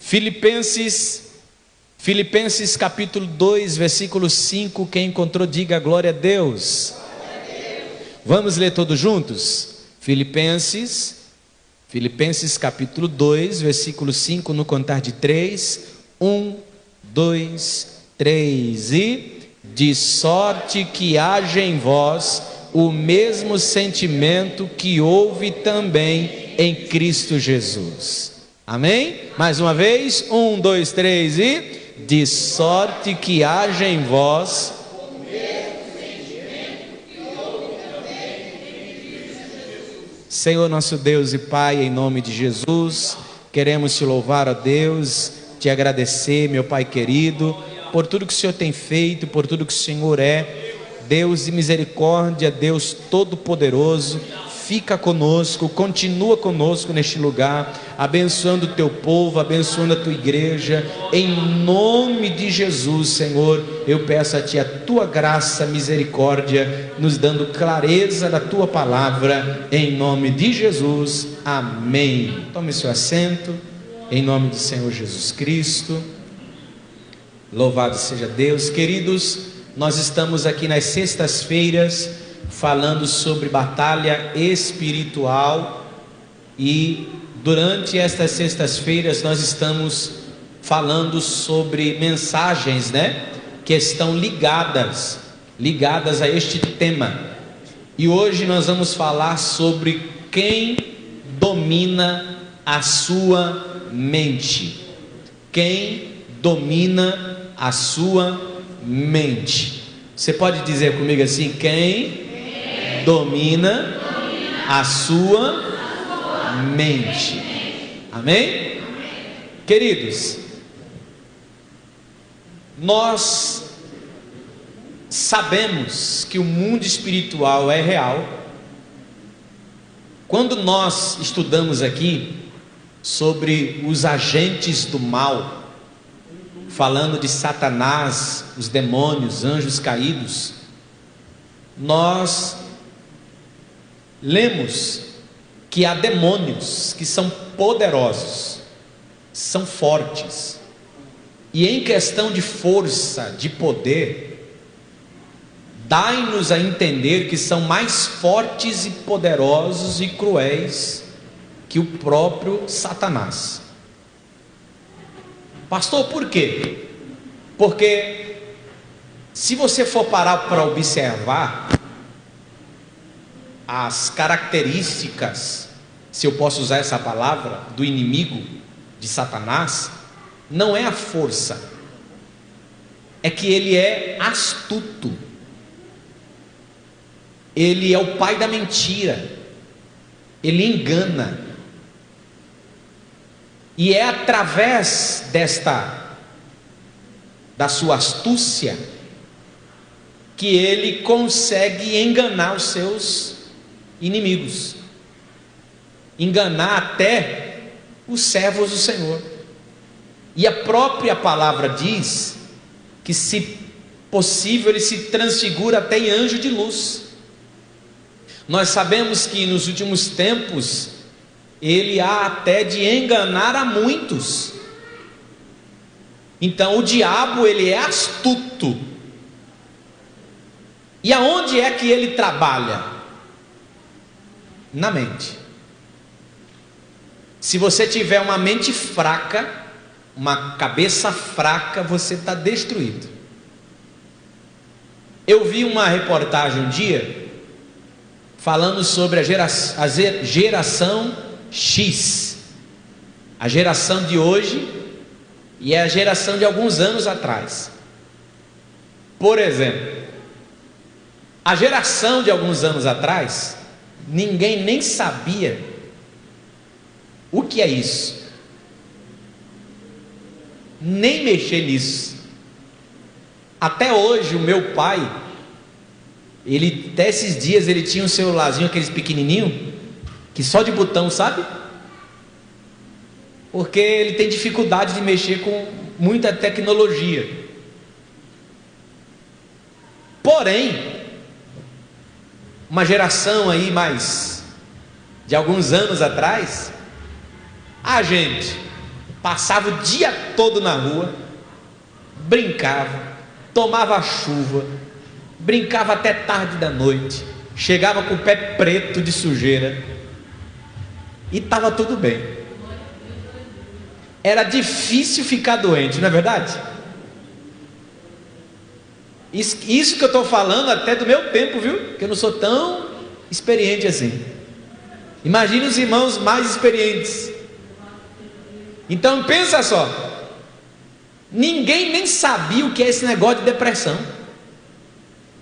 Filipenses capítulo 2, versículo 5, quem encontrou diga glória a Deus. Vamos ler todos juntos? Filipenses capítulo 2, versículo 5, no contar de 3, 1, 2, 3, e de sorte que haja em vós o mesmo sentimento que houve também em Cristo Jesus. Amém? Mais uma vez, 1, 2, 3 e de sorte que haja em vós o mesmo sentimento que houve também em Cristo Jesus. Senhor nosso Deus e Pai, em nome de Jesus, queremos te louvar, ó Deus, te agradecer, meu Pai querido, por tudo que o Senhor tem feito, por tudo que o Senhor é, Deus de misericórdia, Deus todo-poderoso. Fica conosco, continua conosco neste lugar, abençoando o teu povo, abençoando a tua igreja, em nome de Jesus, Senhor. Eu peço a ti a tua graça, misericórdia, nos dando clareza da tua palavra, em nome de Jesus, amém. Tome seu assento, em nome do Senhor Jesus Cristo. Louvado seja Deus. Queridos, nós estamos aqui nas sextas-feiras falando sobre batalha espiritual, e durante estas sextas-feiras nós estamos falando sobre mensagens, que estão ligadas a este tema. E hoje nós vamos falar sobre quem domina a sua mente. Quem domina a sua mente? Você pode dizer comigo assim: quem domina a sua mente. Amém? Queridos, nós sabemos que o mundo espiritual é real. Quando nós estudamos aqui sobre os agentes do mal, falando de Satanás, os demônios, anjos caídos, nós lemos que há demônios que são poderosos, são fortes, e em questão de força, de poder, dai-nos a entender que são mais fortes e poderosos e cruéis que o próprio Satanás. Pastor, por quê? Porque se você for parar para observar as características, se eu posso usar essa palavra, do inimigo de Satanás, não é a força, é que ele é astuto, ele é o pai da mentira, ele engana, e é através da sua astúcia que ele consegue enganar os seus inimigos, enganar até os servos do Senhor. E a própria palavra diz que, se possível, ele se transfigura até em anjo de luz. Nós sabemos que nos últimos tempos ele há até de enganar a muitos. Então o diabo, ele é astuto. E aonde é que ele trabalha? Na mente. Se você tiver uma mente fraca, uma cabeça fraca, você está destruído. Eu vi uma reportagem um dia falando sobre a geração X, a geração de hoje e a geração de alguns anos atrás. Por exemplo, a geração de alguns anos atrás, ninguém nem sabia o que é isso, nem mexer nisso. Até hoje o meu pai, até esses dias ele tinha um celularzinho, aqueles pequenininho, que só de botão, sabe? Porque ele tem dificuldade de mexer com muita tecnologia. Porém, uma geração aí mais de alguns anos atrás, a gente passava o dia todo na rua, brincava, tomava chuva, brincava até tarde da noite, chegava com o pé preto de sujeira e estava tudo bem. Era difícil ficar doente, não é verdade? Isso que eu estou falando até do meu tempo, viu? Que eu não sou tão experiente assim. Imagine os irmãos mais experientes. Então pensa só, ninguém nem sabia o que é esse negócio de depressão.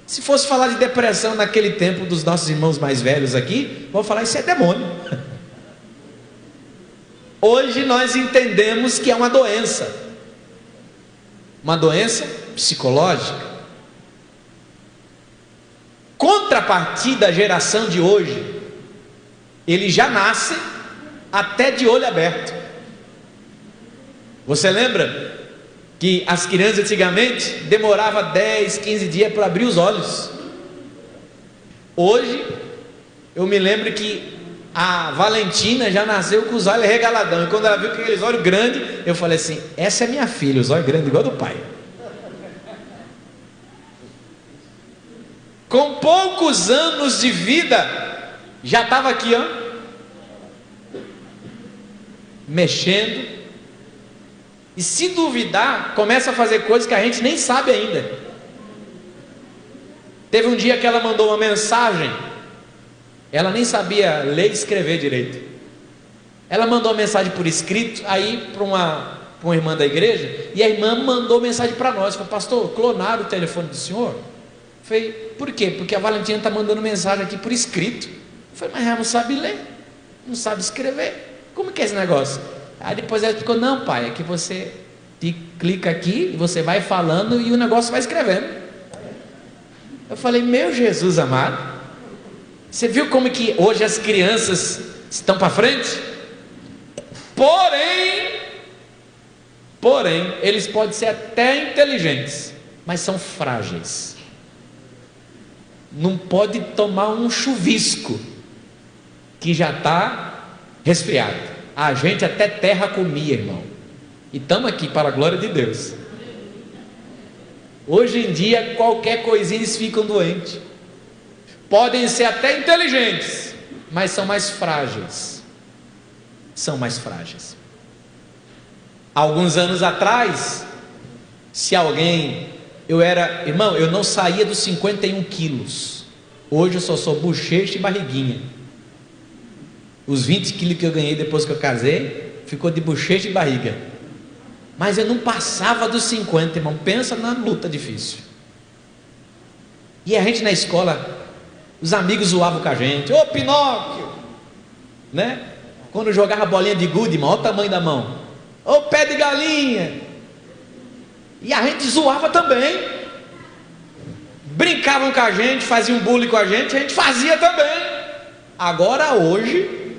Se fosse falar de depressão naquele tempo dos nossos irmãos mais velhos aqui, vão falar: isso é demônio. Hoje nós entendemos que é uma doença psicológica. Contrapartida, a geração de hoje, eles já nascem até de olho aberto. Você lembra que as crianças antigamente demoravam 10, 15 dias para abrir os olhos? Hoje, eu me lembro que a Valentina já nasceu com os olhos regaladão, e quando ela viu aqueles olhos grandes, eu falei assim: essa é minha filha, os olhos grandes igual do pai. Com poucos anos de vida, já estava aqui, ó, mexendo, e se duvidar, começa a fazer coisas que a gente nem sabe ainda. Teve um dia que ela mandou uma mensagem, ela nem sabia ler e escrever direito. Ela mandou uma mensagem por escrito, aí para uma irmã da igreja, e a irmã mandou mensagem para nós, falou: pastor, clonaram o telefone do senhor? Eu falei: por quê? Porque a Valentina está mandando mensagem aqui por escrito. Eu falei: mas ela não sabe ler, não sabe escrever, como que é esse negócio? Aí depois ela explicou: não, pai, é que você clica aqui, e você vai falando e o negócio vai escrevendo. Eu falei: meu Jesus amado, você viu como que hoje as crianças estão para frente? Porém, eles podem ser até inteligentes, mas são frágeis. Não pode tomar um chuvisco que já está resfriado. A gente até terra comia, irmão, e estamos aqui para a glória de Deus. Hoje em dia, qualquer coisinha eles ficam doentes. Podem ser até inteligentes, mas são mais frágeis. Alguns anos atrás, se alguém... irmão, eu não saía dos 51 quilos. Hoje eu só sou bochecha e barriguinha. Os 20 quilos que eu ganhei depois que eu casei, ficou de bochecha e barriga. Mas eu não passava dos 50, irmão. Pensa na luta difícil. E a gente na escola, os amigos zoavam com a gente: ô Pinóquio, né? Quando jogava bolinha de gude, irmão, olha o tamanho da mão. Ô pé de galinha. E a gente zoava também. Brincavam com a gente, faziam bullying com a gente fazia também. Agora hoje,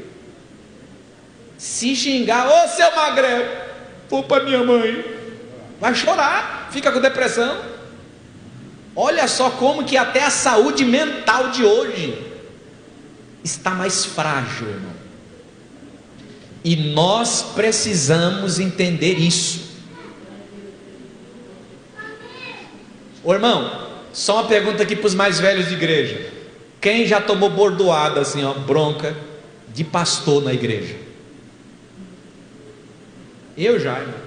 se xingar: ô seu magrelo, vou para minha mãe, vai chorar, fica com depressão. Olha só como que até a saúde mental de hoje está mais frágil, irmão. E nós precisamos entender isso. Ô irmão, só uma pergunta aqui para os mais velhos de igreja: quem já tomou bordoada assim, ó, bronca de pastor na igreja? Eu já, irmão.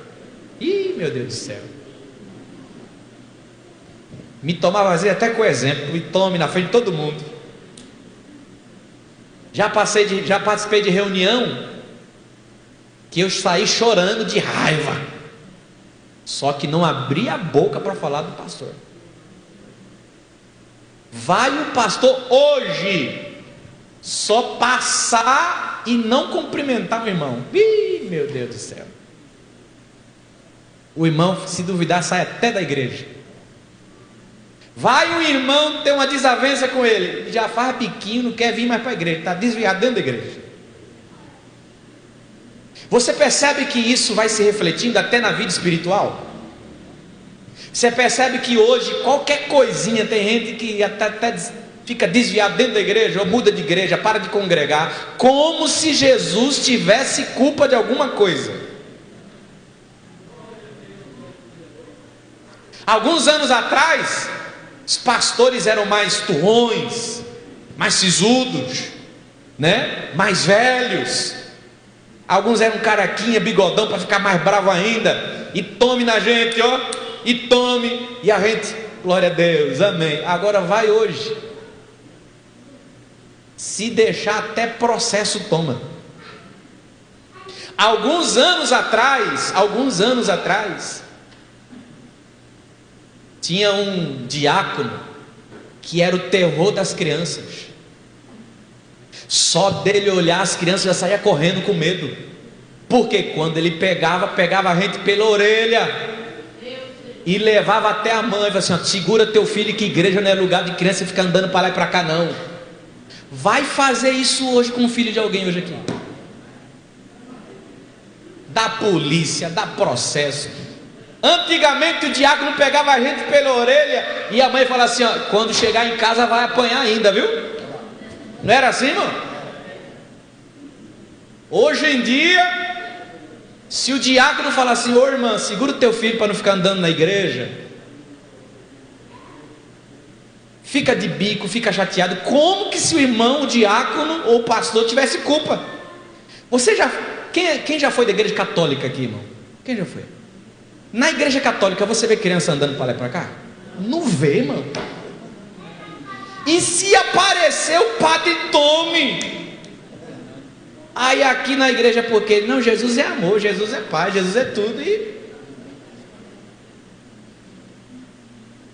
Ih, meu Deus do céu. Me tomava às vezes até com exemplo, e tome na frente de todo mundo. Já participei de reunião que eu saí chorando de raiva, só que não abri a boca para falar do pastor. Vai o pastor hoje só passar e não cumprimentar o irmão. Ih, meu Deus do céu. O irmão, se duvidar, sai até da igreja. Vai um irmão ter uma desavença com ele, já faz biquinho, não quer vir mais para a igreja, está desviado dentro da igreja. Você percebe que isso vai se refletindo até na vida espiritual? Você percebe que hoje qualquer coisinha, tem gente que até fica desviado dentro da igreja, ou muda de igreja, para de congregar, como se Jesus tivesse culpa de alguma coisa. Alguns anos atrás, os pastores eram mais turrões, mais sisudos, né? Mais velhos. Alguns eram carequinha, bigodão, para ficar mais bravo ainda. E tome na gente, ó. E tome. E a gente, glória a Deus, amém. Agora vai hoje. Se deixar, até processo toma. Alguns anos atrás, tinha um diácono que era o terror das crianças. Só dele olhar as crianças já saía correndo com medo. Porque quando ele pegava a gente pela orelha e levava até a mãe e falava assim, ó, segura teu filho, que igreja não é lugar de criança ficar andando para lá e para cá não. Vai fazer isso hoje com o filho de alguém hoje aqui. Da polícia, dá processo. Antigamente o diácono pegava a gente pela orelha e a mãe falava assim, ó, quando chegar em casa vai apanhar ainda, viu? Não era assim, irmão? Hoje em dia, se o diácono falar assim, ô irmã, segura o teu filho para não ficar andando na igreja, fica de bico, fica chateado, como que se o irmão, o diácono ou o pastor tivesse culpa? Quem já foi da igreja católica aqui, irmão? Quem já foi? Na igreja católica você vê criança andando para lá e para cá? Não vê, irmão. E se aparecer o padre tome. Aí aqui na igreja, porque não, Jesus é amor, Jesus é pai, Jesus é tudo. E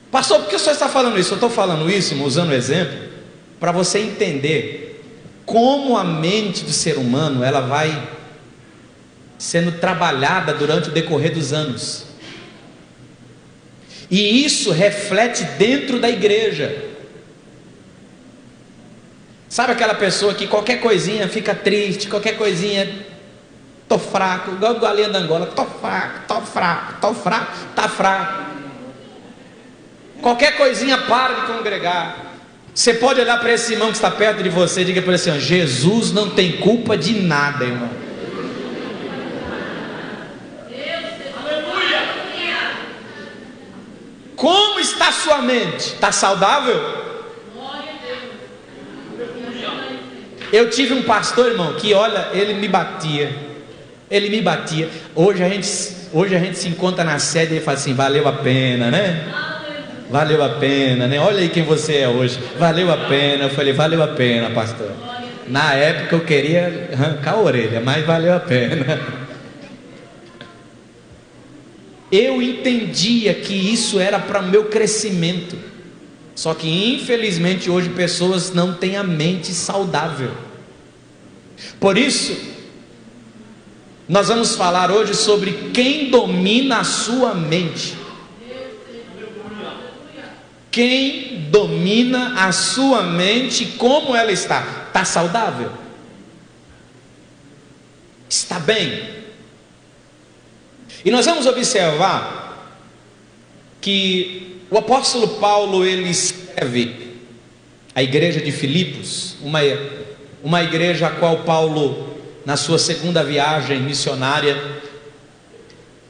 pastor, por que o senhor está falando isso? Eu estou falando isso, irmão, usando o exemplo, para você entender como a mente do ser humano ela vai sendo trabalhada durante o decorrer dos anos. E isso reflete dentro da igreja. Sabe aquela pessoa que qualquer coisinha fica triste, qualquer coisinha, tô fraco, igual a galinha da Angola, tô fraco, tá fraco. Qualquer coisinha para de congregar. Você pode olhar para esse irmão que está perto de você e diga para ele assim, ó, Jesus não tem culpa de nada, irmão. Como está a sua mente? Está saudável? Eu tive um pastor, irmão, que olha, ele me batia. Hoje a gente se encontra na sede e ele fala assim, valeu a pena, né? Valeu a pena, né? Olha aí quem você é hoje. Valeu a pena. Eu falei, valeu a pena, pastor. Na época eu queria arrancar a orelha, mas valeu a pena. Eu entendia que isso era para o meu crescimento. Só que infelizmente hoje pessoas não têm a mente saudável. Por isso, nós vamos falar hoje sobre quem domina a sua mente. Quem domina a sua mente, como ela está? Está saudável? Está bem? E nós vamos observar que o apóstolo Paulo, ele escreve a igreja de Filipos, uma igreja a qual Paulo, na sua segunda viagem missionária,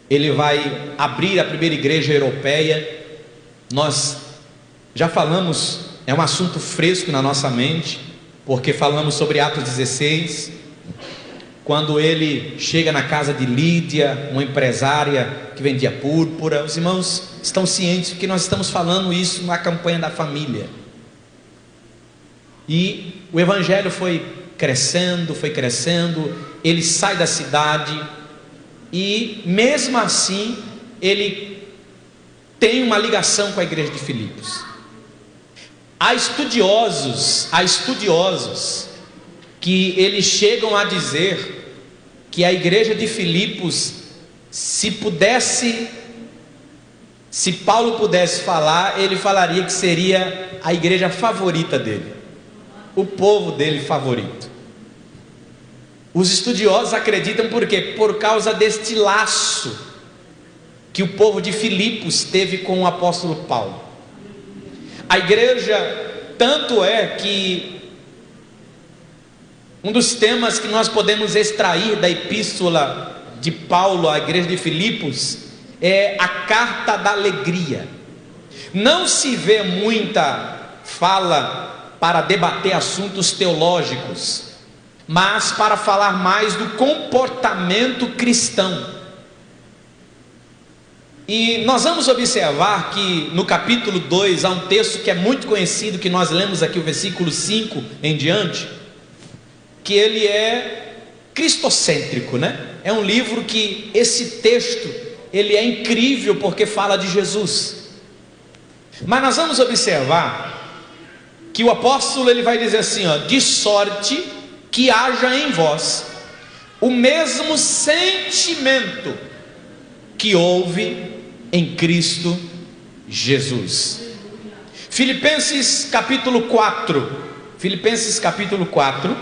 ele vai abrir a primeira igreja europeia. Nós já falamos, é um assunto fresco na nossa mente, porque falamos sobre Atos 16, quando ele chega na casa de Lídia, uma empresária que vendia púrpura. Os irmãos estão cientes que nós estamos falando isso na campanha da família. E o evangelho foi crescendo, ele sai da cidade, e mesmo assim, ele tem uma ligação com a igreja de Filipos. Há estudiosos que eles chegam a dizer que a igreja de Filipos, se Paulo pudesse falar, ele falaria que seria a igreja favorita dele, o povo dele favorito. Os estudiosos acreditam por quê? Por causa deste laço que o povo de Filipos teve com o apóstolo Paulo. A igreja, tanto é que um dos temas que nós podemos extrair da epístola de Paulo à igreja de Filipos é a carta da alegria. Não se vê muita fala para debater assuntos teológicos, mas para falar mais do comportamento cristão. E nós vamos observar que no capítulo 2 há um texto que é muito conhecido, que nós lemos aqui o versículo 5 em diante, que ele é cristocêntrico, né? É um livro que esse texto, ele é incrível porque fala de Jesus. Mas nós vamos observar que o apóstolo ele vai dizer assim, ó, de sorte que haja em vós o mesmo sentimento que houve em Cristo Jesus. Filipenses capítulo 4, Filipenses capítulo 4,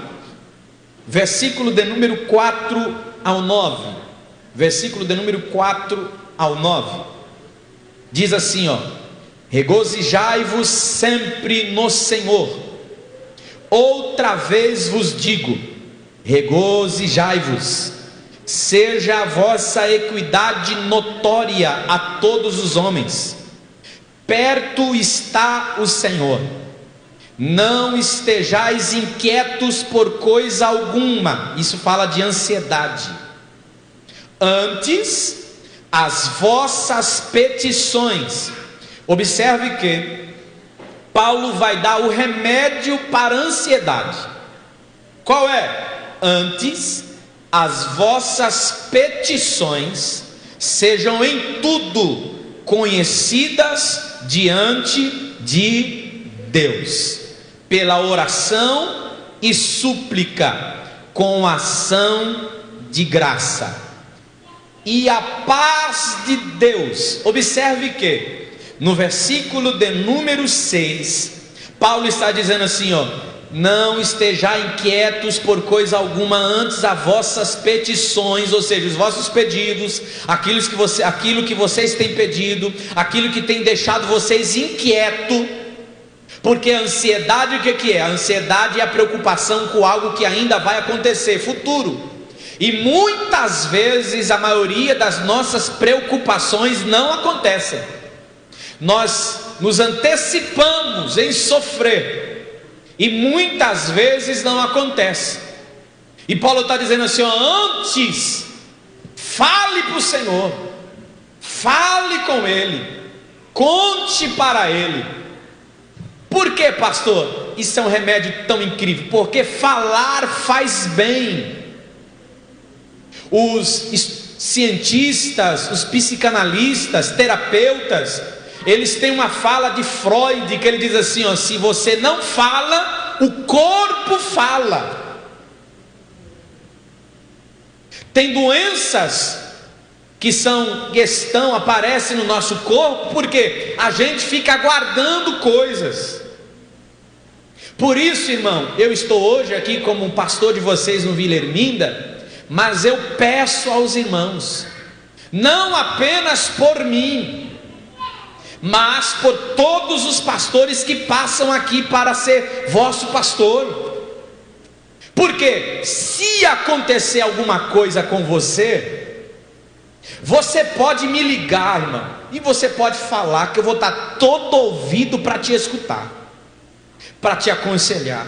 versículo de número 4 ao 9, versículo de número 4 ao 9, diz assim, ó: regozijai-vos sempre no Senhor. Outra vez vos digo, regozijai-vos. Seja a vossa equidade notória a todos os homens. Perto está o Senhor. Não estejais inquietos por coisa alguma. Isso fala de ansiedade. Antes, as vossas petições. Observe que Paulo vai dar o remédio para a ansiedade. Qual é? Antes, as vossas petições sejam em tudo conhecidas diante de Deus, pela oração e súplica, com ação de graça. E a paz de Deus, observe que no versículo de número 6, Paulo está dizendo assim, ó: não estejais inquietos por coisa alguma, antes as vossas petições, ou seja, os vossos pedidos, aquilo que vocês têm pedido, aquilo que tem deixado vocês inquietos, porque a ansiedade, o que é? A ansiedade é a preocupação com algo que ainda vai acontecer, futuro. E muitas vezes a maioria das nossas preocupações não acontecem. Nós nos antecipamos em sofrer, e muitas vezes não acontece. E Paulo está dizendo assim, ó, antes fale para o Senhor, fale com Ele, conte para Ele. Por que, pastor? Isso é um remédio tão incrível, porque falar faz bem. Os cientistas, os psicanalistas, terapeutas, eles têm uma fala de Freud, que ele diz assim, ó: se você não fala, o corpo fala. Tem doenças que aparecem no nosso corpo, porque a gente fica guardando coisas. Por isso, irmão, eu estou hoje aqui como um pastor de vocês no Vila Erminda, mas eu peço aos irmãos, não apenas por mim, mas por todos os pastores que passam aqui para ser vosso pastor. Porque se acontecer alguma coisa com você, você pode me ligar, irmão, e você pode falar, que eu vou estar todo ouvido para te escutar, para te aconselhar.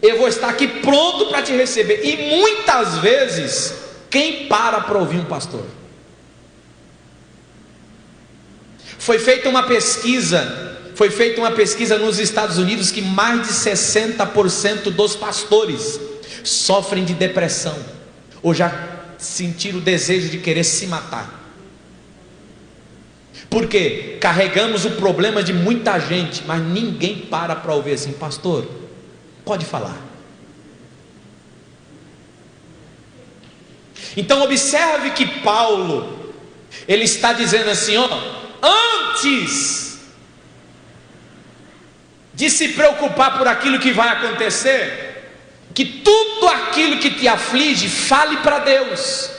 Eu vou estar aqui pronto para te receber. E muitas vezes, quem para ouvir um pastor? Foi feita uma pesquisa nos Estados Unidos, que mais de 60% dos pastores sofrem de depressão, ou já sentiram o desejo de querer se matar. Porque carregamos o problema de muita gente, mas ninguém para ouvir assim, pastor, pode falar. Então observe que Paulo, ele está dizendo assim, ó: antes de se preocupar por aquilo que vai acontecer, que tudo aquilo que te aflige, fale para Deus,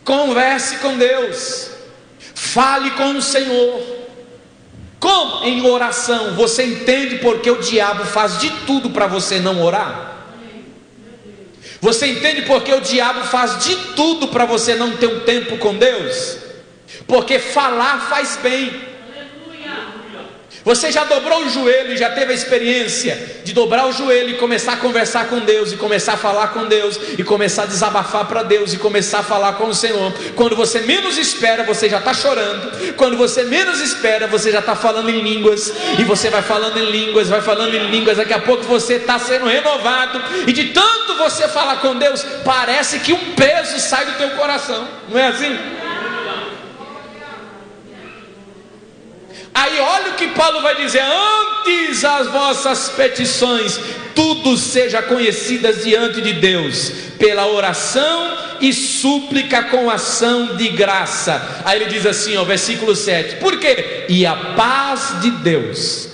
converse com Deus, fale com o Senhor. Como? Em oração. Você entende porque o diabo faz de tudo para você não orar? Você entende porque o diabo faz de tudo para você não ter um tempo com Deus? Porque falar faz bem. Você já dobrou o joelho e já teve a experiência de dobrar o joelho e começar a conversar com Deus, e começar a falar com Deus, e começar a desabafar para Deus, e começar a falar com o Senhor. Quando você menos espera, você já está chorando. Quando você menos espera, você já está falando em línguas, e você vai falando em línguas, vai falando em línguas. Daqui a pouco você está sendo renovado, e de tanto você falar com Deus, parece que um peso sai do teu coração. Não é assim? Aí olha o que Paulo vai dizer: antes as vossas petições tudo seja conhecidas diante de Deus, pela oração e súplica com ação de graça. Aí ele diz assim, ó, versículo 7, por quê? E a paz de Deus,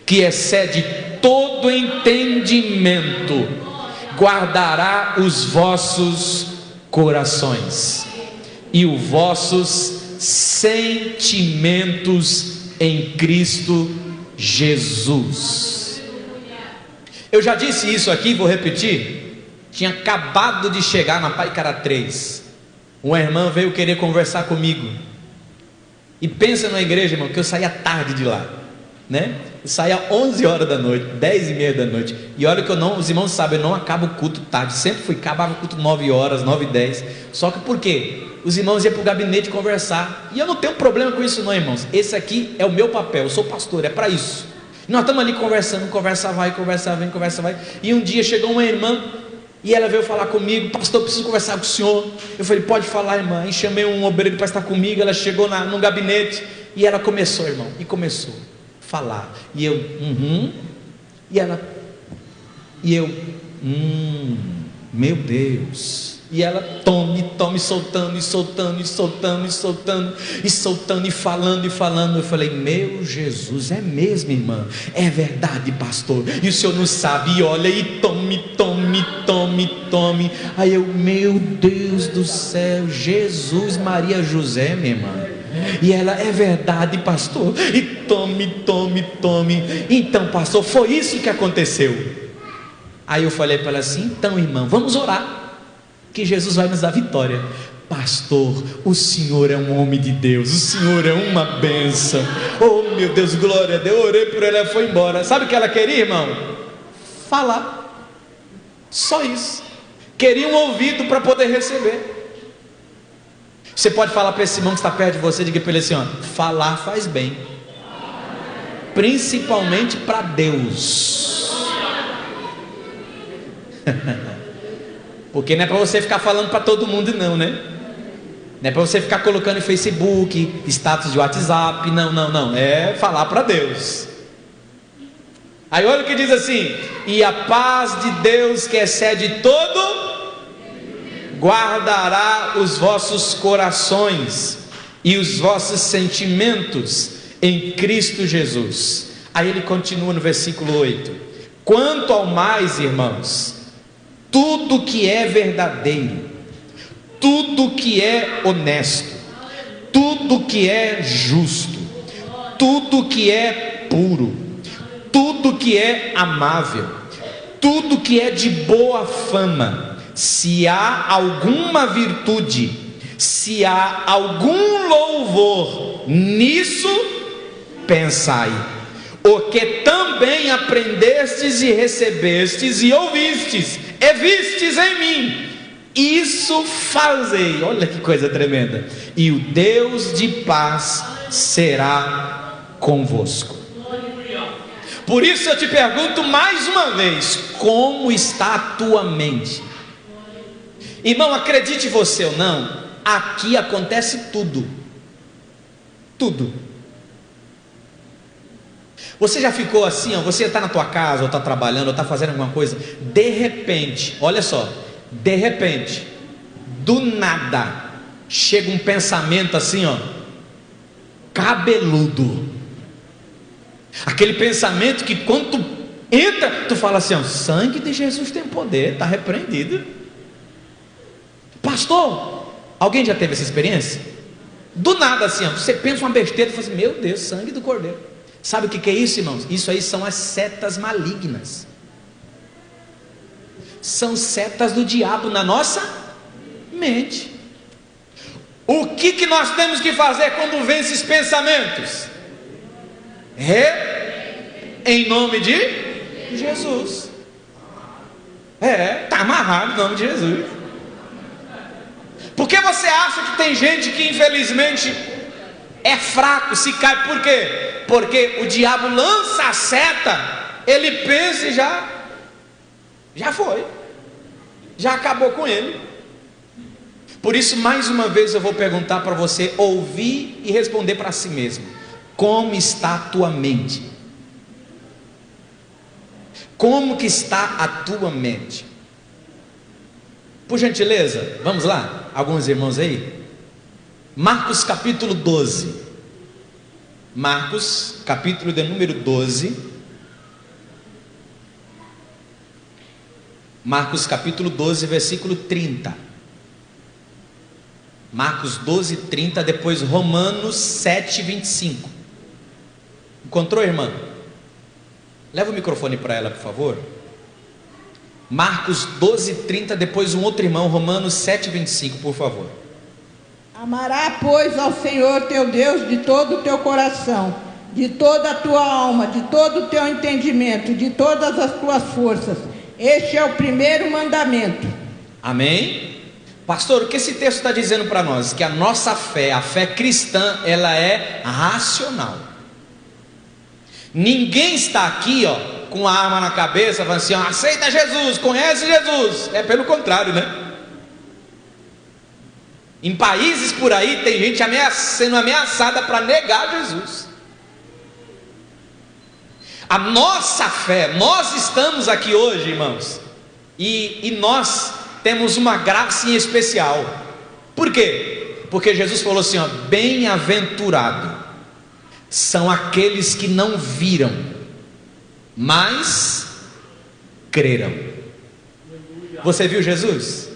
que excede todo entendimento, guardará os vossos corações e os vossos sentimentos em Cristo Jesus. Eu já disse isso aqui, vou repetir. Tinha acabado de chegar na Paicara 3. Uma irmã veio querer conversar comigo. E pensa na igreja, irmão, que eu saía tarde de lá, né? Eu saía 11 horas da noite, 10 e meia da noite. E olha que os irmãos sabem, eu não acabo o culto tarde. Sempre acabava o culto 9 horas, 9 e 10. Só que por quê? Os irmãos iam para o gabinete conversar. E eu não tenho problema com isso não, irmãos. Esse aqui é o meu papel, eu sou pastor, é para isso. E nós estamos ali conversando, conversa vai, conversa vem, conversa vai. E um dia chegou uma irmã, e ela veio falar comigo: pastor, eu preciso conversar com o senhor. Eu falei: pode falar, irmã. E chamei um obreiro para estar comigo. Ela chegou no gabinete, e ela começou, irmão, e começou a falar. E eu, e ela, e eu, meu Deus. E ela tome, soltando, e soltando, e soltando, e soltando, e soltando, e falando, e falando. Eu falei: meu Jesus, é mesmo, irmã? É verdade, pastor? E o senhor não sabe? E olha, e tome. Aí eu, meu Deus do céu, Jesus, Maria, José, minha irmã. E ela: é verdade, pastor? E tome. Então, pastor, foi isso que aconteceu. Aí eu falei para ela assim: então, irmão, vamos orar, que Jesus vai nos dar vitória. Pastor, o senhor é um homem de Deus, o senhor é uma bênção. Oh meu Deus, glória a Deus. Eu orei por ela e foi embora. Sabe o que ela queria, irmão? Falar. Só isso. Queria um ouvido para poder receber. Você pode falar para esse irmão que está perto de você, diga para ele assim, ó: falar faz bem, principalmente para Deus. Porque não é para você ficar falando para todo mundo não, né? Não é para você ficar colocando em Facebook, status de WhatsApp, não. É falar para Deus. Aí olha o que diz assim: e a paz de Deus, que excede todo, guardará os vossos corações e os vossos sentimentos em Cristo Jesus. Aí ele continua no versículo 8: quanto ao mais, irmãos, tudo que é verdadeiro, tudo que é honesto, tudo que é justo, tudo que é puro, tudo que é amável, tudo que é de boa fama, se há alguma virtude, se há algum louvor, nisso pensai. O que também aprendestes e recebestes e ouvistes e vistes em mim, isso fazei. Olha que coisa tremenda. E o Deus de paz será convosco. Por isso eu te pergunto mais uma vez: como está a tua mente? Irmão, acredite você ou não, aqui acontece tudo. Você já ficou assim, ó, você está na tua casa, ou está trabalhando, ou está fazendo alguma coisa, de repente, olha só, de repente, do nada, chega um pensamento assim, ó, cabeludo. Aquele pensamento que quando tu entra, tu fala assim, ó: o sangue de Jesus tem poder, está repreendido. Pastor, alguém já teve essa experiência? Do nada assim, ó, você pensa uma besteira e fala assim: meu Deus, sangue do Cordeiro. Sabe o que é isso, irmãos? Isso aí são as setas malignas. São setas do diabo na nossa mente. O que nós temos que fazer quando vem esses pensamentos? Em nome de Jesus. Está amarrado em nome de Jesus. Por que você acha que tem gente que infelizmente é fraco, se cai? Por quê? Porque o diabo lança a seta, ele pensa e já foi, já acabou com ele. Por isso, mais uma vez eu vou perguntar para você ouvir e responder para si mesmo: como está a tua mente? Como que está a tua mente? Por gentileza, vamos lá, alguns irmãos aí. Marcos capítulo 12. Marcos capítulo de número 12. Marcos capítulo 12, versículo 30. Marcos 12, 30, depois Romanos 7, 25. Encontrou, irmã? Leva o microfone para ela, por favor. Marcos 12, 30, depois um outro irmão, Romanos 7, 25, por favor. Amará, pois, ao Senhor teu Deus de todo o teu coração, de toda a tua alma, de todo o teu entendimento, de todas as tuas forças. Este é o primeiro mandamento. Amém? Pastor, o que esse texto está dizendo para nós? Que a nossa fé, a fé cristã, ela é racional. Ninguém está aqui, com a arma na cabeça, falando assim: aceita Jesus, conhece Jesus. É pelo contrário, né? Em países por aí tem gente sendo ameaçada para negar Jesus. A nossa fé, nós estamos aqui hoje, irmãos, e nós temos uma graça em especial. Por quê? Porque Jesus falou assim: bem-aventurado são aqueles que não viram, mas creram. Você viu Jesus?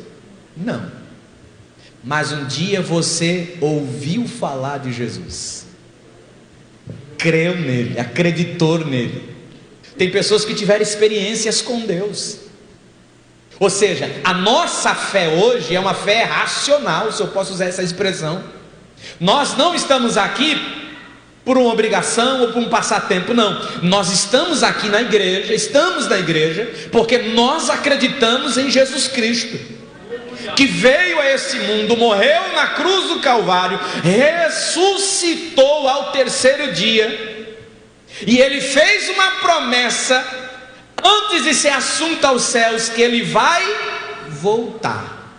Não. Mas um dia você ouviu falar de Jesus, creu nele, acreditou nele. Tem pessoas que tiveram experiências com Deus. Ou seja, a nossa fé hoje é uma fé racional, se eu posso usar essa expressão. Nós não estamos aqui por uma obrigação ou por um passatempo, não. Nós estamos aqui na igreja, porque nós acreditamos em Jesus Cristo, que veio a esse mundo, morreu na cruz do Calvário, ressuscitou ao terceiro dia, e ele fez uma promessa antes de ser assunto aos céus, que ele vai voltar.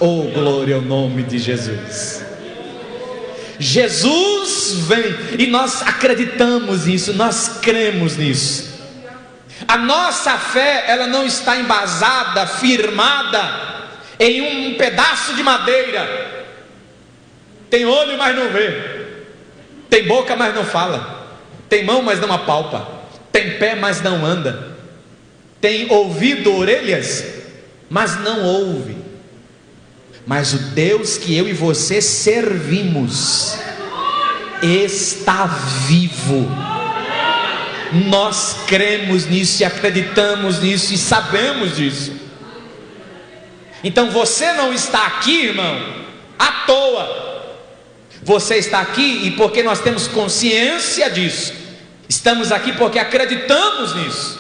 Oh, glória ao nome de Jesus. Jesus vem, e nós acreditamos nisso, nós cremos nisso. A nossa fé, ela não está embasada, firmada em um pedaço de madeira. Tem olho, mas não vê. Tem boca, mas não fala. Tem mão, mas não apalpa. Tem pé, mas não anda. Tem ouvido, orelhas, mas não ouve. Mas o Deus que eu e você servimos está vivo. Nós cremos nisso e acreditamos nisso e sabemos disso. Então você não está aqui, irmão, à toa. Você está aqui e porque nós temos consciência disso. Estamos aqui porque acreditamos nisso.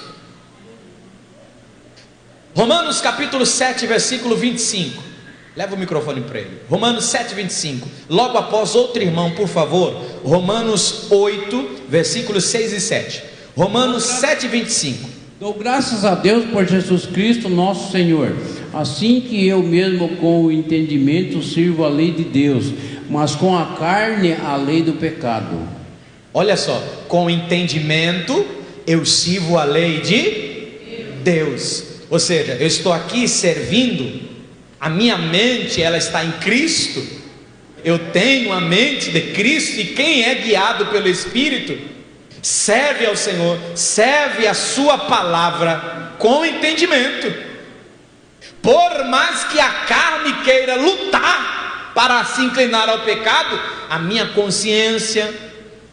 Romanos capítulo 7, versículo 25. Leva o microfone para ele. Romanos 7, 25. Logo após outro irmão, por favor. Romanos 8, versículos 6 e 7. Romanos 7, 25. Dou graças a Deus por Jesus Cristo nosso Senhor, assim que eu mesmo com o entendimento sirvo a lei de Deus, mas com a carne a lei do pecado. Olha só, com o entendimento eu sirvo a lei de Deus. Ou seja, eu estou aqui servindo, a minha mente ela está em Cristo, eu tenho a mente de Cristo, e quem é guiado pelo Espírito serve ao Senhor, serve a sua palavra com entendimento. Por mais que a carne queira lutar para se inclinar ao pecado, a minha consciência,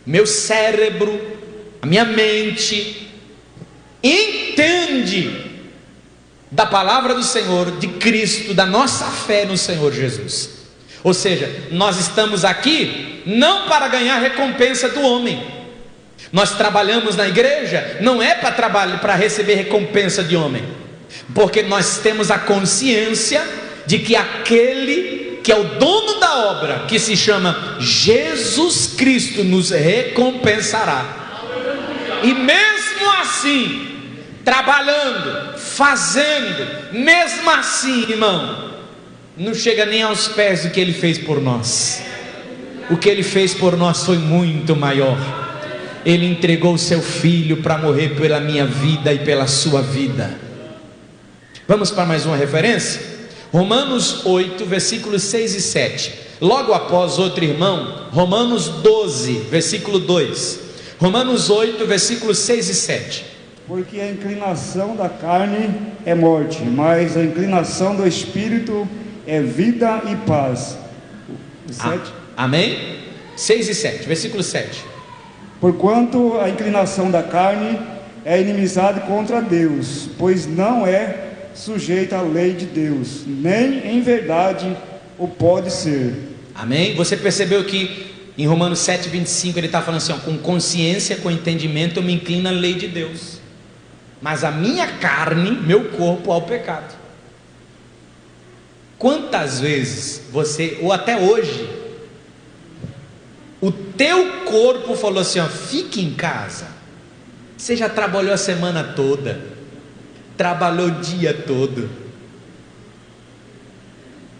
meu cérebro, a minha mente entende da palavra do Senhor, de Cristo, da nossa fé no Senhor Jesus. Ou seja, nós estamos aqui não para ganhar recompensa do homem, Nós trabalhamos na igreja não é para trabalhar, para receber recompensa de homem, porque nós temos a consciência de que aquele que é o dono da obra, que se chama Jesus Cristo, nos recompensará. E mesmo assim, trabalhando, fazendo, mesmo assim, irmão, não chega nem aos pés do que Ele fez por nós. O que Ele fez por nós foi muito maior. Ele entregou o seu Filho para morrer pela minha vida e pela sua vida. Vamos para mais uma referência? Romanos 8, versículos 6 e 7. Logo após outro irmão, Romanos 12, versículo 2. Romanos 8, versículos 6 e 7. Porque a inclinação da carne é morte, mas a inclinação do Espírito é vida e paz. 7. Amém? 6 e 7, versículo 7. Porquanto a inclinação da carne é inimizade contra Deus, pois não é sujeita à lei de Deus, nem em verdade o pode ser. Amém? Você percebeu que em Romanos 7, 25 ele está falando assim, ó, com consciência, com entendimento eu me inclino à lei de Deus, mas a minha carne, meu corpo ao pecado. Quantas vezes você, ou até hoje, o teu corpo falou assim, ó, fique em casa. Você já trabalhou a semana toda, trabalhou o dia todo.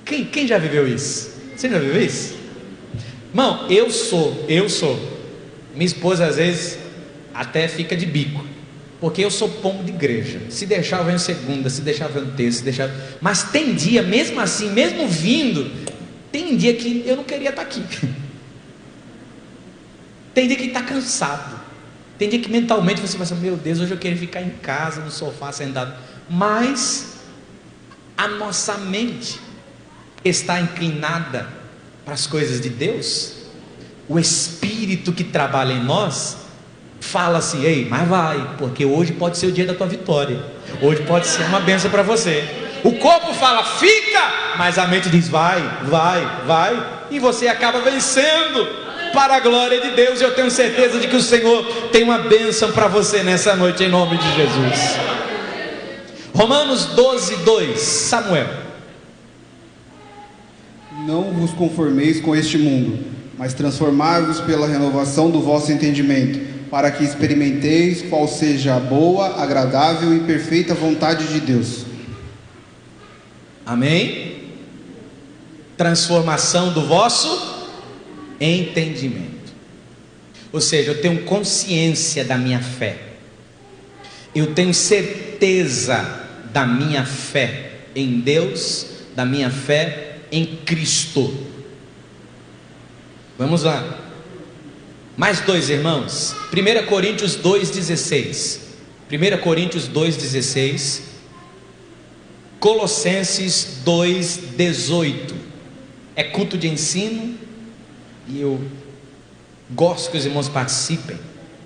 Quem já viveu isso? Você já viveu isso? Irmão, eu sou. Minha esposa às vezes até fica de bico, porque eu sou pombo de igreja. Se deixar eu venho segunda, se deixar eu venho terça, se deixar... Mas tem dia, mesmo assim, mesmo vindo, tem dia que eu não queria estar aqui. Tem dia que está cansado. Tem dia que mentalmente você vai assim, meu Deus, hoje eu quero ficar em casa, no sofá, sentado. Mas a nossa mente está inclinada para as coisas de Deus. O Espírito que trabalha em nós fala assim, ei, mas vai, porque hoje pode ser o dia da tua vitória. Hoje pode ser uma bênção para você. O corpo fala, fica, mas a mente diz, vai, e você acaba vencendo. Para a glória de Deus, eu tenho certeza de que o Senhor tem uma bênção para você nessa noite, em nome de Jesus. Romanos 12, 2, Samuel. Não vos conformeis com este mundo, mas transformai-vos pela renovação do vosso entendimento, para que experimenteis qual seja a boa, agradável e perfeita vontade de Deus. Amém? Transformação do vosso entendimento. Ou seja, eu tenho consciência da minha fé, eu tenho certeza da minha fé em Deus, da minha fé em Cristo. Vamos lá, mais dois irmãos. 1 Coríntios 2,16, 1 Coríntios 2,16, Colossenses 2,18. É culto de ensino e eu gosto que os irmãos participem.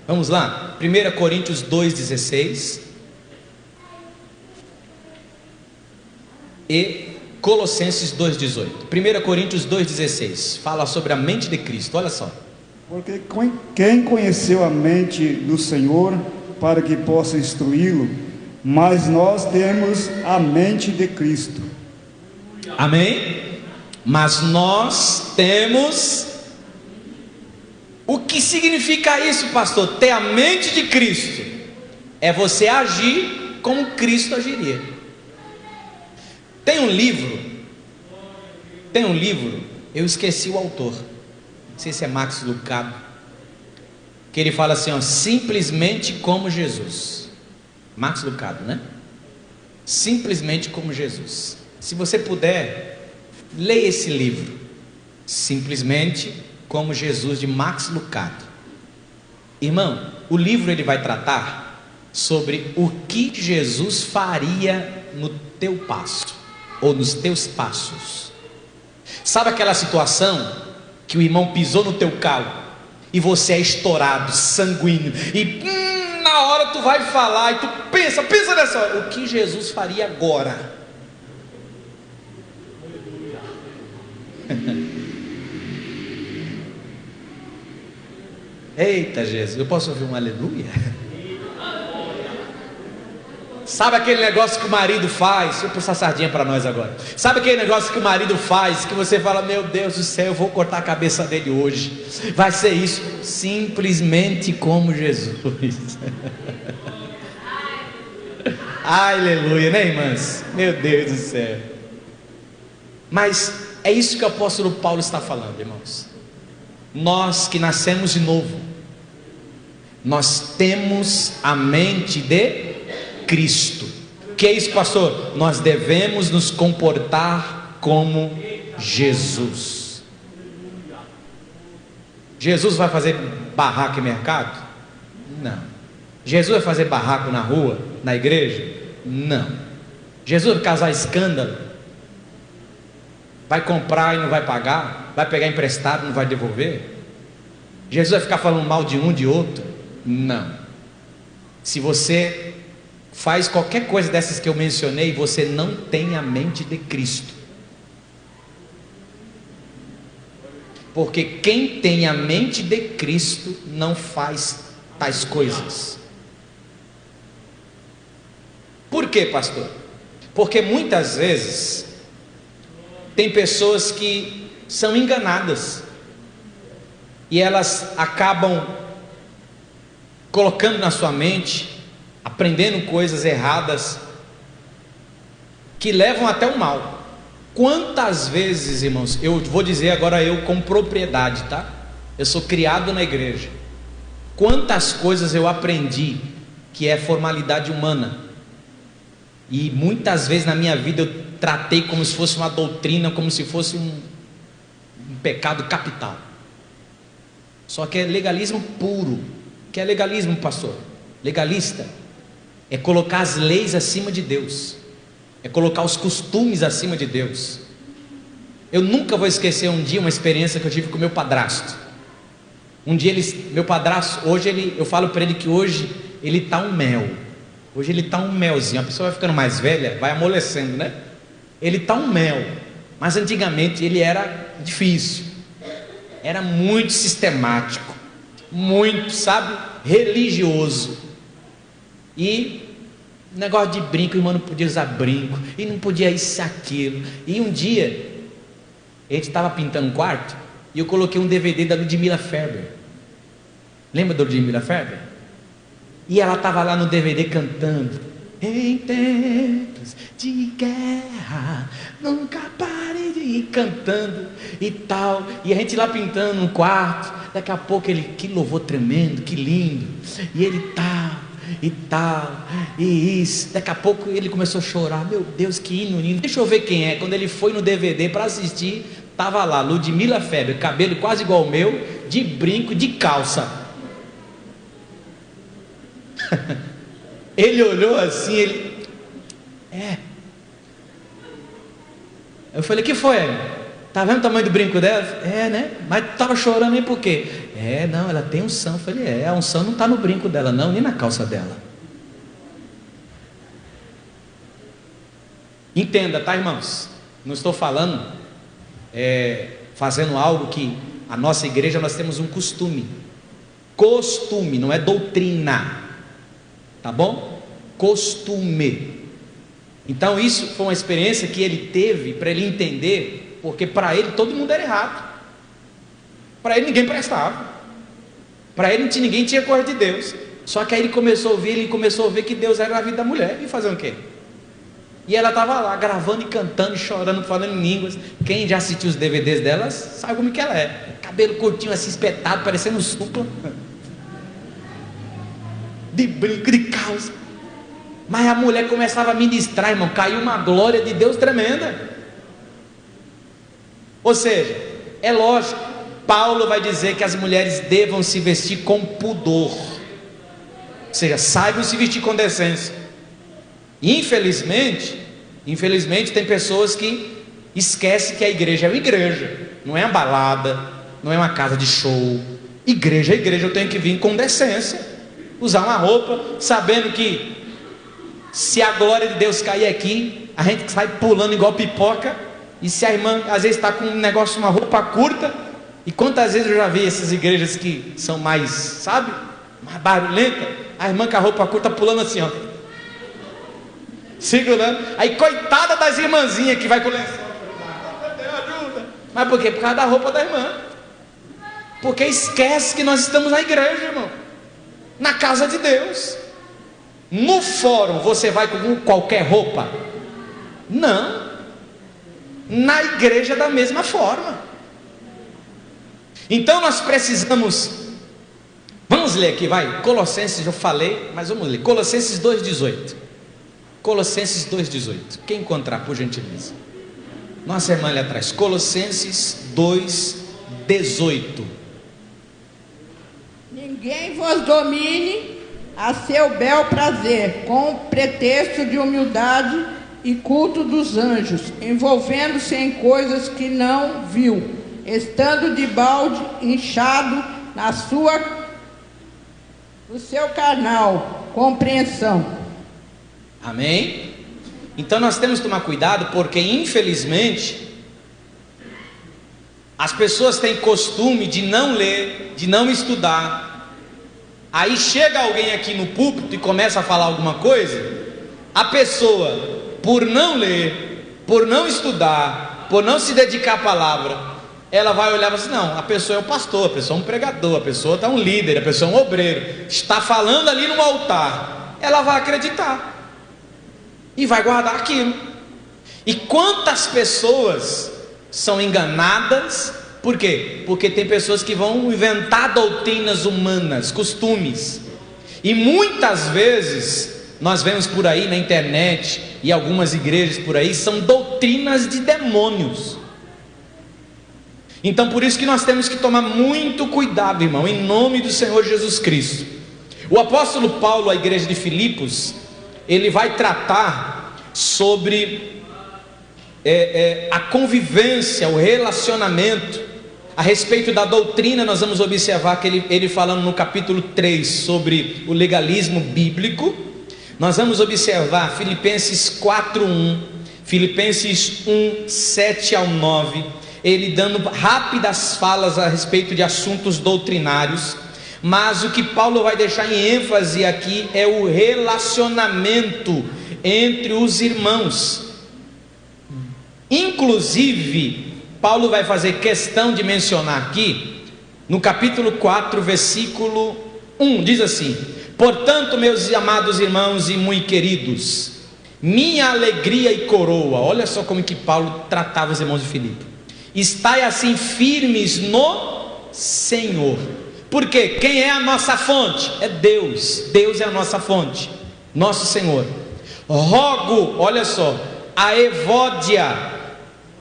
Vamos lá, 1 Coríntios 2,16 e Colossenses 2,18. 1 Coríntios 2,16 fala sobre a mente de Cristo, olha só. Porque quem conheceu a mente do Senhor para que possa instruí-lo, mas nós temos a mente de Cristo. Amém? Mas nós temos... O que significa isso, pastor? Ter a mente de Cristo é você agir como Cristo agiria. Tem um livro, eu esqueci o autor, não sei se é Max Lucado, que ele fala assim, ó, simplesmente como Jesus. Max Lucado, né? Simplesmente como Jesus. Se você puder, leia esse livro, Simplesmente como Jesus, de Max Lucado. Irmão, o livro ele vai tratar sobre o que Jesus faria no teu passo, ou nos teus passos. Sabe aquela situação que o irmão pisou no teu calo e você é estourado, sanguíneo, e na hora tu vai falar e tu pensa nessa hora, o que Jesus faria agora? Eita Jesus, eu posso ouvir um aleluia? Sabe aquele negócio que o marido faz? Deixa eu puxar a sardinha para nós agora. Sabe aquele negócio que o marido faz, que você fala, meu Deus do céu, eu vou cortar a cabeça dele hoje. Vai ser isso, simplesmente como Jesus. Aleluia, né, irmãs? Meu Deus do céu. Mas é isso que o apóstolo Paulo está falando, irmãos. Nós que nascemos de novo, nós temos a mente de Cristo. Que é isso, pastor? Nós devemos nos comportar como Jesus. Jesus vai fazer barraco em mercado? Não. Jesus vai fazer barraco na rua, na igreja? Não. Jesus vai causar escândalo? Vai comprar e não vai pagar? Vai pegar emprestado e não vai devolver? Jesus vai ficar falando mal de um, de outro? Não. Se você faz qualquer coisa dessas que eu mencionei, você não tem a mente de Cristo. Porque quem tem a mente de Cristo não faz tais coisas. Por quê, pastor? Porque muitas vezes tem pessoas que são enganadas e elas acabam colocando na sua mente, aprendendo coisas erradas que levam até o mal. Quantas vezes, irmãos, eu vou dizer agora eu com propriedade, tá? Eu sou criado na igreja. Quantas coisas eu aprendi que é formalidade humana, e muitas vezes na minha vida eu tratei como se fosse uma doutrina, como se fosse um pecado capital. Só que é legalismo puro. O que é legalismo, pastor? Legalista é colocar as leis acima de Deus, é colocar os costumes acima de Deus. Eu nunca vou esquecer um dia uma experiência que eu tive com meu padrasto. Um dia meu padrasto, hoje eu falo para ele que hoje ele está um mel. Hoje ele está um melzinho. A pessoa vai ficando mais velha, vai amolecendo, né? Ele está um mel. Mas antigamente ele era difícil, era muito sistemático, muito, sabe, religioso. E negócio de brinco, o irmão não podia usar brinco, e não podia isso e aquilo. E um dia a gente estava pintando um quarto e eu coloquei um DVD da Ludmilla Ferber. Lembra da Ludmilla Ferber? E ela estava lá no DVD cantando: em tempos de guerra, nunca pare de ir, cantando e tal. E a gente lá pintando um quarto. Daqui a pouco ele, que louvor tremendo, que lindo. E ele tal, e isso. Daqui a pouco ele começou a chorar. Meu Deus, que hino lindo. Deixa eu ver quem é. Quando ele foi no DVD para assistir, estava lá Ludmilla Ferber, cabelo quase igual ao meu, de brinco, de calça. Ele olhou assim, eu falei: que foi? Tá vendo o tamanho do brinco dela? É, né? Mas tava chorando aí por quê? Não, ela tem unção. Eu falei: a unção não está no brinco dela não, nem na calça dela. Entenda, tá, irmãos? Não estou falando fazendo algo que a nossa igreja, nós temos um costume, não é doutrina, tá bom? Costume. Então isso foi uma experiência que ele teve para ele entender, porque para ele todo mundo era errado, para ele ninguém prestava, para ele ninguém tinha coisa de Deus. Só que aí ele começou a ver que Deus era a vida da mulher, e fazer o quê? E ela estava lá gravando e cantando, chorando, falando em línguas. Quem já assistiu os DVDs delas sabe como que ela é, cabelo curtinho assim, espetado, parecendo supla, de brinco, de calça. Mas a mulher começava a ministrar, irmão, caiu uma glória de Deus tremenda. Ou seja, é lógico, Paulo vai dizer que as mulheres devam se vestir com pudor, ou seja, saibam se vestir com decência. Infelizmente tem pessoas que esquecem que a igreja é uma igreja, não é uma balada, não é uma casa de show. Igreja é igreja, eu tenho que vir com decência, usar uma roupa, sabendo que se a glória de Deus cair aqui, a gente sai pulando igual pipoca. E se a irmã às vezes está com um negócio, uma roupa curta, E quantas vezes eu já vi essas igrejas que são mais, sabe, mais barulhenta, a irmã com a roupa curta pulando assim, ó, segurando, aí coitada das irmãzinhas que vai com o lençol, meu Deus, ajuda. Mas por quê? Por causa da roupa da irmã, porque esquece que nós estamos na igreja, irmão, na casa de Deus. No fórum você vai com qualquer roupa? Não. Na igreja da mesma forma. Então nós precisamos, vamos ler aqui, vai, Colossenses, eu falei, mas vamos ler, Colossenses 2,18, Colossenses 2,18, quem encontrar, por gentileza, nossa irmã ali atrás, Colossenses 2,18. Ninguém vos domine a seu bel prazer, com pretexto de humildade e culto dos anjos, envolvendo-se em coisas que não viu, estando de balde inchado no seu carnal compreensão. Amém? Então nós temos que tomar cuidado, porque infelizmente as pessoas têm costume de não ler, de não estudar. Aí chega alguém aqui no púlpito e começa a falar alguma coisa, a pessoa, por não ler, por não estudar, por não se dedicar à palavra, ela vai olhar e vai assim, não, a pessoa é um pastor, a pessoa é um pregador, a pessoa está um líder, a pessoa é um obreiro, está falando ali no altar, ela vai acreditar e vai guardar aquilo. E quantas pessoas são enganadas? Por quê? Porque tem pessoas que vão inventar doutrinas humanas, costumes, e muitas vezes nós vemos por aí na internet e algumas igrejas por aí, são doutrinas de demônios. Então por isso que nós temos que tomar muito cuidado, irmão, em nome do Senhor Jesus Cristo. O apóstolo Paulo, à igreja de Filipos, ele vai tratar sobre a convivência, o relacionamento. A respeito da doutrina, nós vamos observar que ele falando no capítulo 3 sobre o legalismo bíblico. Nós vamos observar Filipenses 4:1, Filipenses 1:7-9, ele dando rápidas falas a respeito de assuntos doutrinários. Mas o que Paulo vai deixar em ênfase aqui é o relacionamento entre os irmãos. Inclusive, Paulo vai fazer questão de mencionar aqui, no capítulo 4, versículo 1, diz assim: portanto, meus amados irmãos e muito queridos, minha alegria e coroa, olha só como que Paulo tratava os irmãos de Filipe, estai assim firmes no Senhor. Porque quem é a nossa fonte? É Deus. Deus é a nossa fonte, nosso Senhor. Rogo, olha só, a Evódia,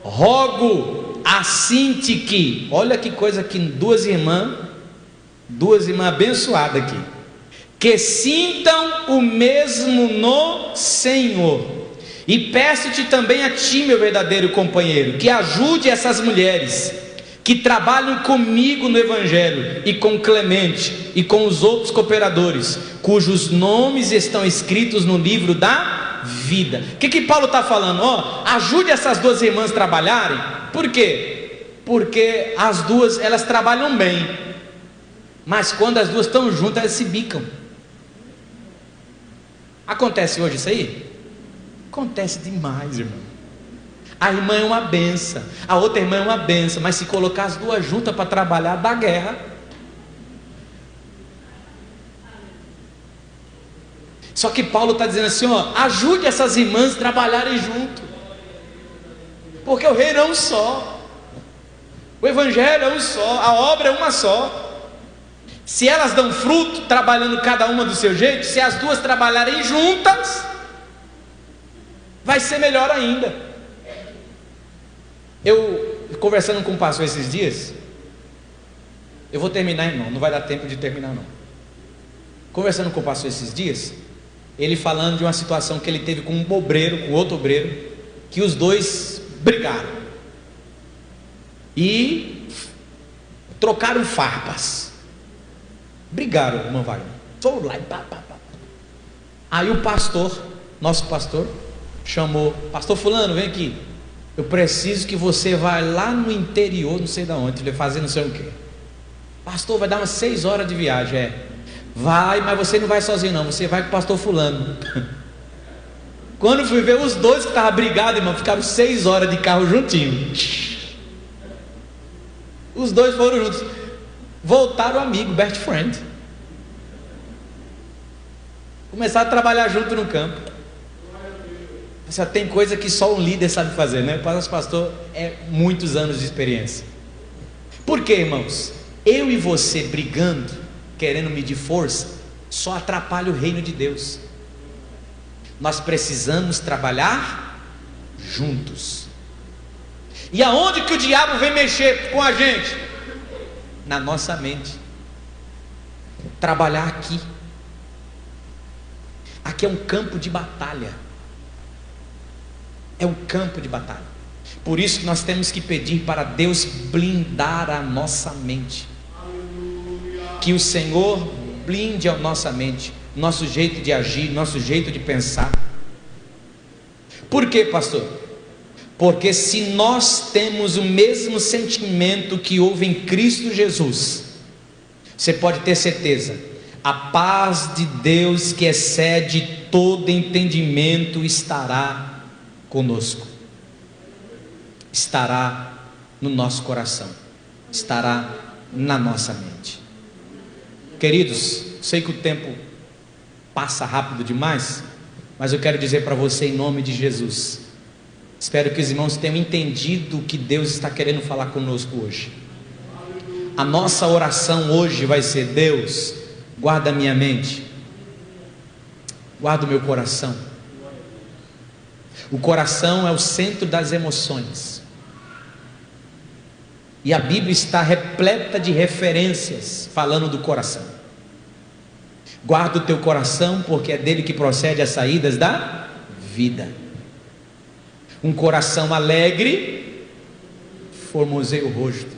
rogo a Sintique, olha que coisa aqui, duas irmãs abençoadas aqui, que sintam o mesmo no Senhor. E peço-te também a ti, meu verdadeiro companheiro, que ajude essas mulheres que trabalham comigo no Evangelho, e com Clemente e com os outros cooperadores, cujos nomes estão escritos no livro da vida. O que Paulo está falando? Ajude essas duas irmãs a trabalharem. Por quê? Porque as duas, elas trabalham bem, mas quando as duas estão juntas, elas se bicam. Acontece hoje isso aí? Acontece demais, irmão. A irmã é uma benção, a outra irmã é uma benção, mas se colocar as duas juntas para trabalhar, dá guerra. Só que Paulo está dizendo assim, ajude essas irmãs a trabalharem junto, porque o reino é um só, o evangelho é um só, a obra é uma só. Se elas dão fruto, trabalhando cada uma do seu jeito, se as duas trabalharem juntas, vai ser melhor ainda. Eu, conversando com o pastor esses dias, eu vou terminar, irmão, não vai dar tempo de terminar não. Conversando com o pastor esses dias, ele falando de uma situação que ele teve com um obreiro, com outro obreiro, que os dois brigaram e trocaram farpas, brigaram, irmão Wagner, sou lá e pá. Aí o pastor, nosso pastor, chamou, pastor fulano, vem aqui. Eu preciso que você vá lá no interior, não sei de onde, fazer não sei o quê. Pastor, vai dar umas 6 horas de viagem. Vai, mas você não vai sozinho não, você vai com o pastor fulano. Quando fui ver, os dois que estavam brigados, irmão, ficaram 6 horas de carro juntinhos. Os dois foram juntos. Voltaram amigo, best friend. Começaram a trabalhar junto no campo. Só tem coisa que só um líder sabe fazer, né? Para o pastor é muitos anos de experiência. Por quê, irmãos? Eu e você brigando, querendo medir força, só atrapalha o reino de Deus. Nós precisamos trabalhar juntos. E aonde que o diabo vem mexer com a gente? Na nossa mente. Trabalhar aqui. Aqui é um campo de batalha. É um campo de batalha. Por isso que nós temos que pedir para Deus blindar a nossa mente. Que o Senhor blinde a nossa mente, nosso jeito de agir, nosso jeito de pensar. Por quê, pastor? Porque se nós temos o mesmo sentimento que houve em Cristo Jesus, você pode ter certeza, a paz de Deus que excede todo entendimento estará conosco, estará no nosso coração, estará na nossa mente. Queridos, sei que o tempo passa rápido demais, mas eu quero dizer para você em nome de Jesus, espero que os irmãos tenham entendido o que Deus está querendo falar conosco hoje. A nossa oração hoje vai ser: Deus, guarda a minha mente, guarda o meu coração. O coração é o centro das emoções, e a Bíblia está repleta de referências falando do coração. Guarda o teu coração, porque é dele que procede as saídas da vida. Um coração alegre formoseia o rosto.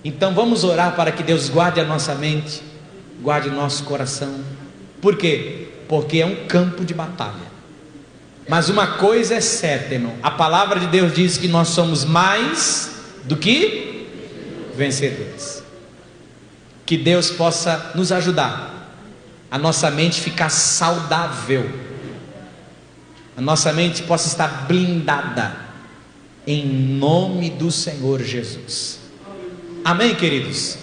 Então vamos orar para que Deus guarde a nossa mente, guarde o nosso coração. Por quê? Porque é um campo de batalha. Mas uma coisa é certa, irmão, a palavra de Deus diz que nós somos mais do que vencedores. Que Deus possa nos ajudar, a nossa mente ficar saudável, a nossa mente possa estar blindada, em nome do Senhor Jesus. Amém, queridos?